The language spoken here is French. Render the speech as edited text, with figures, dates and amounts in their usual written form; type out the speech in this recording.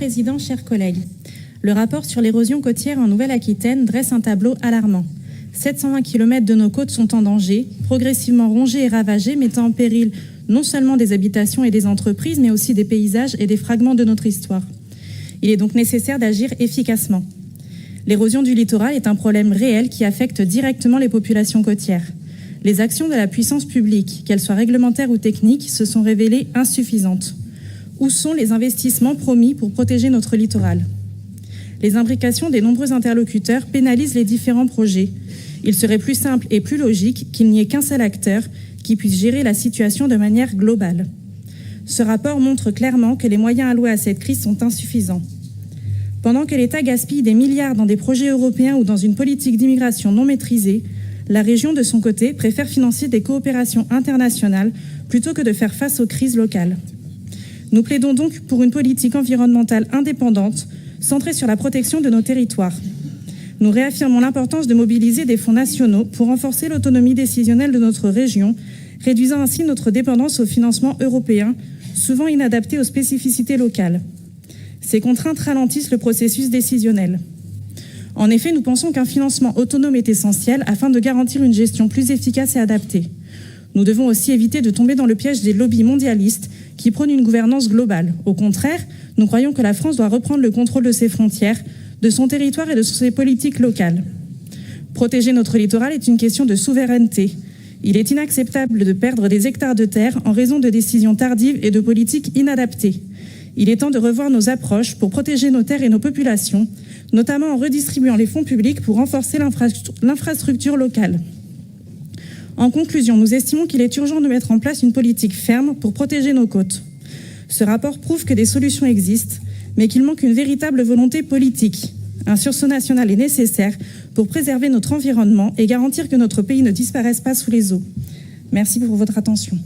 Président, chers collègues, le rapport sur l'érosion côtière en Nouvelle-Aquitaine dresse un tableau alarmant. 720 km de nos côtes sont en danger, progressivement rongées et ravagées, mettant en péril non seulement des habitations et des entreprises, mais aussi des paysages et des fragments de notre histoire. Il est donc nécessaire d'agir efficacement. L'érosion du littoral est un problème réel qui affecte directement les populations côtières. Les actions de la puissance publique, qu'elles soient réglementaires ou techniques, se sont révélées insuffisantes. Où sont les investissements promis pour protéger notre littoral ? Les imbrications des nombreux interlocuteurs pénalisent les différents projets. Il serait plus simple et plus logique qu'il n'y ait qu'un seul acteur qui puisse gérer la situation de manière globale. Ce rapport montre clairement que les moyens alloués à cette crise sont insuffisants. Pendant que l'État gaspille des milliards dans des projets européens ou dans une politique d'immigration non maîtrisée, la région, de son côté, préfère financer des coopérations internationales plutôt que de faire face aux crises locales. Nous plaidons donc pour une politique environnementale indépendante, centrée sur la protection de nos territoires. Nous réaffirmons l'importance de mobiliser des fonds nationaux pour renforcer l'autonomie décisionnelle de notre région, réduisant ainsi notre dépendance aux financements européens, souvent inadaptés aux spécificités locales. Ces contraintes ralentissent le processus décisionnel. En effet, nous pensons qu'un financement autonome est essentiel afin de garantir une gestion plus efficace et adaptée. Nous devons aussi éviter de tomber dans le piège des lobbies mondialistes qui prônent une gouvernance globale. Au contraire, nous croyons que la France doit reprendre le contrôle de ses frontières, de son territoire et de ses politiques locales. Protéger notre littoral est une question de souveraineté. Il est inacceptable de perdre des hectares de terre en raison de décisions tardives et de politiques inadaptées. Il est temps de revoir nos approches pour protéger nos terres et nos populations, notamment en redistribuant les fonds publics pour renforcer l'infrastructure locale. En conclusion, nous estimons qu'il est urgent de mettre en place une politique ferme pour protéger nos côtes. Ce rapport prouve que des solutions existent, mais qu'il manque une véritable volonté politique. Un sursaut national est nécessaire pour préserver notre environnement et garantir que notre pays ne disparaisse pas sous les eaux. Merci pour votre attention.